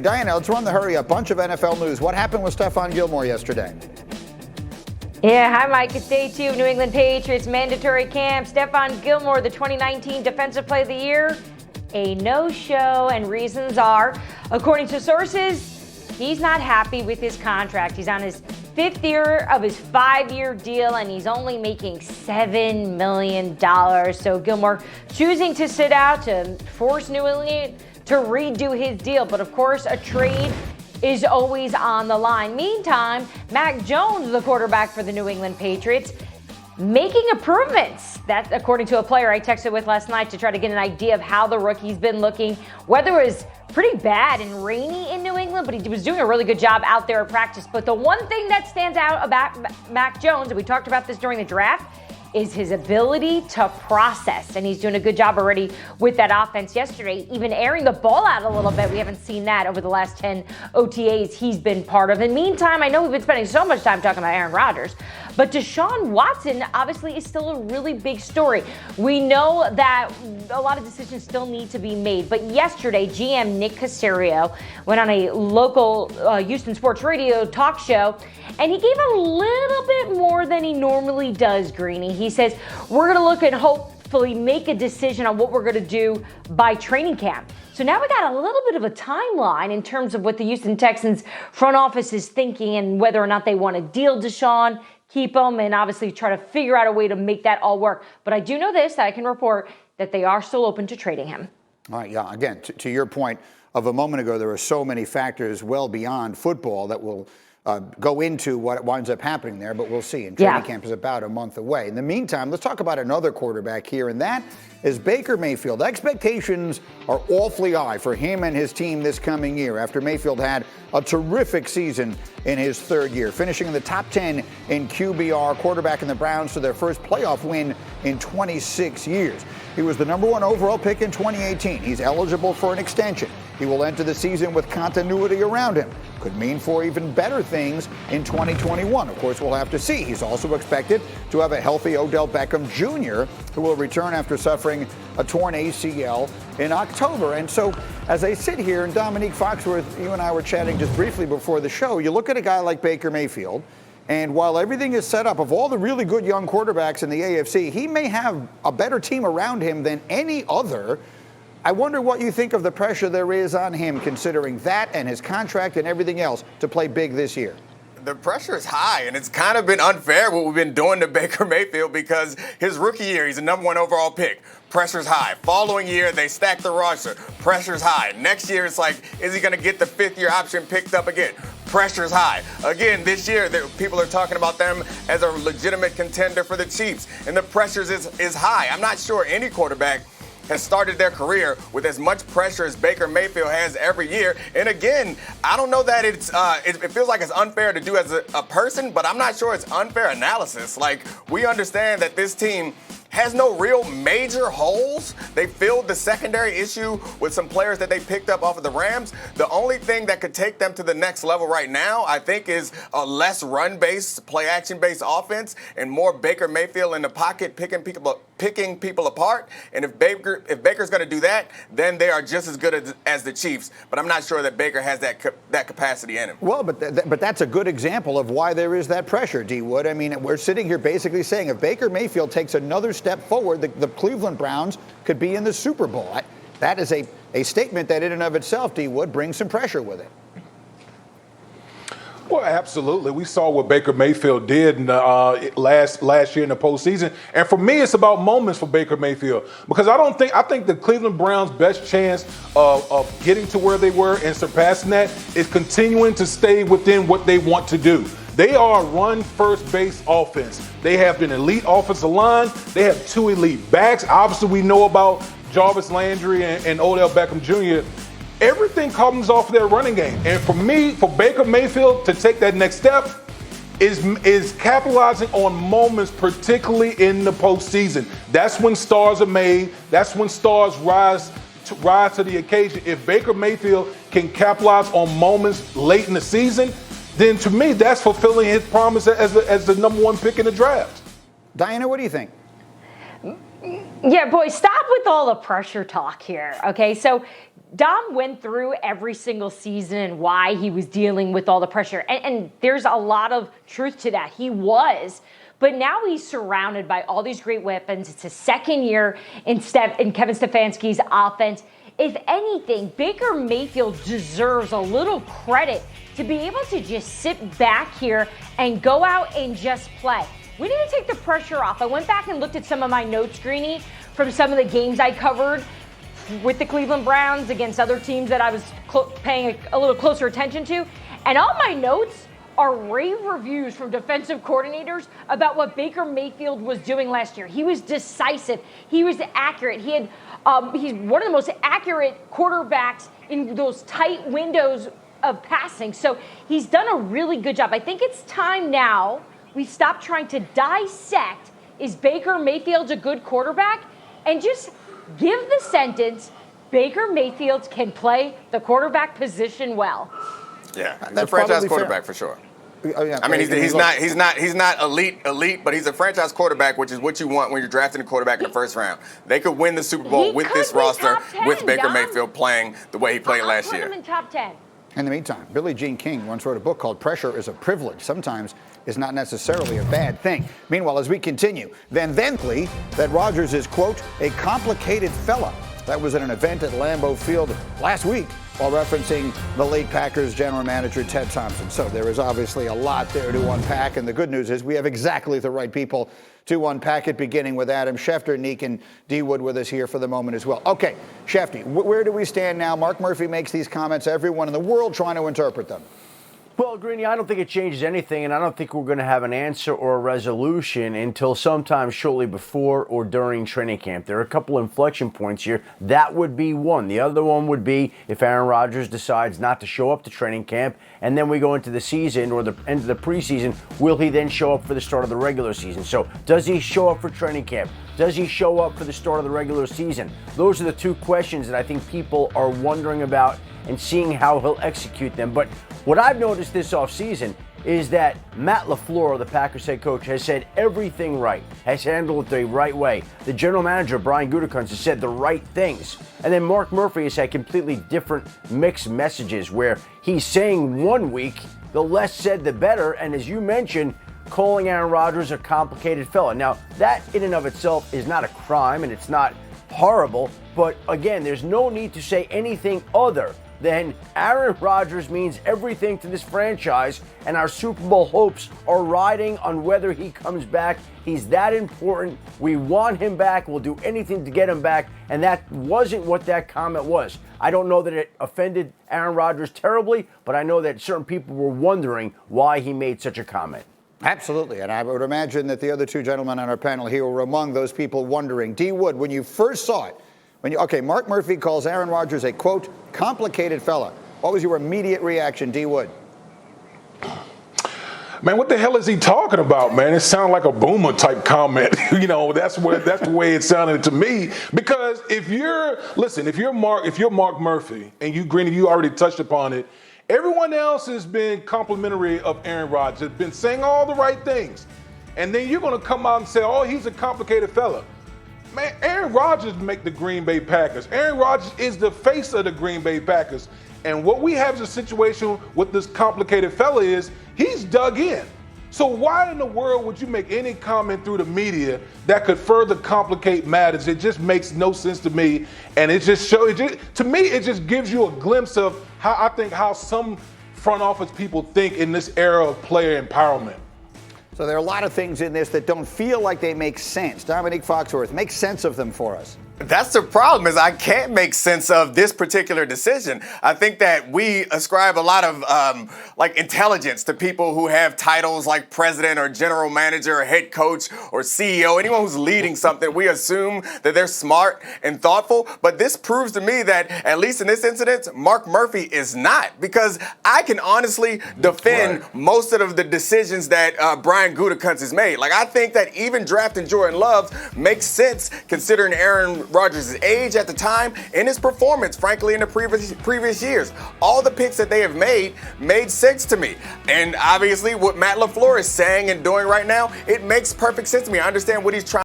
Diana, let's run the hurry up. Bunch of NFL news. What happened with Stephon Gilmore yesterday? Yeah, hi, Mike. It's day 2 of New England Patriots mandatory camp. Stephon Gilmore, the 2019 Defensive Player of the Year, a no-show, and reasons are, according to sources, he's not happy with his contract. He's on his 5th year of his 5-year deal, and he's only making $7 million. So Gilmore choosing to sit out to force New England to redo his deal. But of course, a trade is always on the line. Meantime, Mac Jones, the quarterback for the New England Patriots, making improvements. That's according to a player I texted with last night to try to get an idea of how the rookie's been looking. Weather was pretty bad and rainy in New England, but he was doing a really good job out there at practice. But the one thing that stands out about Mac Jones, and we talked about this during the draft, is his ability to process. And he's doing a good job already with that offense yesterday, even airing the ball out a little bit. We haven't seen that over the last 10 OTAs he's been part of. In the meantime, I know we've been spending so much time talking about Aaron Rodgers, but Deshaun Watson obviously is still a really big story. We know that a lot of decisions still need to be made, but yesterday, GM Nick Caserio went on a local Houston sports radio talk show, and he gave a little bit more than he normally does, Greeny. He says, we're going to look and hopefully make a decision on what we're going to do by training camp. So now we got a little bit of a timeline in terms of what the Houston Texans front office is thinking and whether or not they want to deal Deshaun, keep him, and obviously try to figure out a way to make that all work. But I do know this, that I can report that they are still open to trading him. All right, yeah, again, to your point of a moment ago, there are so many factors well beyond football that will go into what winds up happening there, but we'll see. And training camp is about a month away. In the meantime, let's talk about another quarterback here, and that is Baker Mayfield. Expectations are awfully high for him and his team this coming year after Mayfield had a terrific season in his 3rd year, finishing in the top 10 in QBR, quarterbacking the Browns to their first playoff win in 26 years. He was the number 1 overall pick in 2018. He's eligible for an extension. He will enter the season with continuity around him. Could mean for even better things in 2021. Of course, we'll have to see. He's also expected to have a healthy Odell Beckham Jr., who will return after suffering a torn ACL in October. And so as I sit here, and Dominique Foxworth, you and I were chatting just briefly before the show, you look at a guy like Baker Mayfield, and while everything is set up, of all the really good young quarterbacks in the AFC, he may have a better team around him than any other. I wonder what you think of the pressure there is on him, considering that and his contract and everything else, to play big this year. The pressure is high, and it's kind of been unfair what we've been doing to Baker Mayfield because his rookie year, he's a number 1 overall pick. Pressure's high. Following year, they stack the roster. Pressure's high. Next year, it's like, is he going to get the 5th-year option picked up again? Pressure's high. Again, this year, people are talking about them as a legitimate contender for the Chiefs, and the pressure is high. I'm not sure any quarterback has started their career with as much pressure as Baker Mayfield has every year. And again, I don't know that it feels like it's unfair to do as a person, but I'm not sure it's unfair analysis. Like, we understand that this team has no real major holes. They filled the secondary issue with some players that they picked up off of the Rams. The only thing that could take them to the next level right now, I think, is a less run-based, play-action-based offense and more Baker Mayfield in the pocket picking people apart. And if Baker's going to do that, then they are just as good as the Chiefs. But I'm not sure that Baker has that capacity in him. Well, but that's a good example of why there is that pressure, D. Wood. I mean, we're sitting here basically saying if Baker Mayfield takes another step forward, the Cleveland Browns could be in the Super Bowl. That is a statement that in and of itself, D. Wood, brings some pressure with it. Well, absolutely. We saw what Baker Mayfield did in last year in the postseason. And for me, it's about moments for Baker Mayfield because I think the Cleveland Browns' best chance of getting to where they were and surpassing that is continuing to stay within what they want to do. They are a run-first base offense. They have an elite offensive line. They have 2 elite backs. Obviously, we know about Jarvis Landry and Odell Beckham Jr. Everything comes off their running game. And for me, for Baker Mayfield to take that next step is capitalizing on moments, particularly in the postseason. That's when stars are made. That's when stars rise to the occasion. If Baker Mayfield can capitalize on moments late in the season, then to me, that's fulfilling his promise as the number 1 pick in the draft. Diana, what do you think? Yeah, boy, stop with all the pressure talk here. Okay, so Dom went through every single season and why he was dealing with all the pressure. And there's a lot of truth to that. He was. But now he's surrounded by all these great weapons. It's his second year in Kevin Stefanski's offense. If anything, Baker Mayfield deserves a little credit to be able to just sit back here and go out and just play. We need to take the pressure off. I went back and looked at some of my notes, Greeny, from some of the games I covered with the Cleveland Browns against other teams that I was paying a little closer attention to. And all my notes are rave reviews from defensive coordinators about what Baker Mayfield was doing last year. He was decisive. He was accurate. He's one of the most accurate quarterbacks in those tight windows of passing. So he's done a really good job. I think it's time now we stop trying to dissect, is Baker Mayfield a good quarterback? And just give the sentence, Baker Mayfield can play the quarterback position well. Yeah, he's a franchise quarterback for sure. Oh, yeah. I mean, he's not elite, but he's a franchise quarterback, which is what you want when you're drafting a quarterback in the first round. They could win the Super Bowl with this roster, 10, with Baker Mayfield playing the way he played last year. Put him in top 10. In the meantime, Billie Jean King once wrote a book called Pressure is a Privilege. Sometimes it's not necessarily a bad thing. Meanwhile, as we continue, that Rodgers is, quote, a complicated fella. That was at an event at Lambeau Field last week while referencing the late Packers general manager Ted Thompson. So there is obviously a lot there to unpack, and the good news is we have exactly the right people to unpack it, beginning with Adam Schefter, Neek, and D. Wood with us here for the moment as well. Okay, Schefty, where do we stand now? Mark Murphy makes these comments, everyone in the world trying to interpret them. Well, Greeny, I don't think it changes anything, and I don't think we're going to have an answer or a resolution until sometime shortly before or during training camp. There are a couple inflection points here. That would be one. The other one would be if Aaron Rodgers decides not to show up to training camp, and then we go into the season or the end of the preseason, will he then show up for the start of the regular season? So does he show up for training camp? Does he show up for the start of the regular season? Those are the two questions that I think people are wondering about and seeing how he'll execute them. But what I've noticed this offseason is that Matt LaFleur, the Packers head coach, has said everything right, has handled it the right way. The general manager, Brian Gutekunst, has said the right things. And then Mark Murphy has had completely different mixed messages where he's saying one week, the less said the better. And as you mentioned, calling Aaron Rodgers a complicated fella. Now, that in and of itself is not a crime and it's not horrible. But again, there's no need to say anything other than Aaron Rodgers means everything to this franchise, and our Super Bowl hopes are riding on whether he comes back. He's that important. We want him back. We'll do anything to get him back, and that wasn't what that comment was. I don't know that it offended Aaron Rodgers terribly, but I know that certain people were wondering why he made such a comment. Absolutely, and I would imagine that the other two gentlemen on our panel here were among those people wondering. D. Wood, when you first saw it, Mark Murphy calls Aaron Rodgers a, quote, complicated fella. What was your immediate reaction, D. Wood? Man, what the hell is he talking about, man? It sounded like a boomer type comment. That's the way it sounded to me. Because if you're Mark Murphy, and you already touched upon it, everyone else has been complimentary of Aaron Rodgers, has been saying all the right things. And then you're going to come out and say, oh, he's a complicated fella. Man, Aaron Rodgers make the Green Bay Packers. Aaron Rodgers is the face of the Green Bay Packers. And what we have is a situation with this complicated fella is he's dug in. So why in the world would you make any comment through the media that could further complicate matters? It just makes no sense to me. And it just gives you a glimpse of how some front office people think in this era of player empowerment. So there are a lot of things in this that don't feel like they make sense. Dominique Foxworth, make sense of them for us. That's the problem, is I can't make sense of this particular decision. I think that we ascribe a lot of intelligence to people who have titles like president or general manager or head coach or CEO. Anyone who's leading something, we assume that they're smart and thoughtful. But this proves to me that, at least in this incident, Mark Murphy is not. Because I can honestly defend most of the decisions that Brian Gutekunst has made. I think that even drafting Jordan Love makes sense considering Aaron Rodgers' age at the time and his performance, frankly, in the previous years. All the picks that they have made sense to me. And obviously what Matt LaFleur is saying and doing right now, it makes perfect sense to me. I understand what he's trying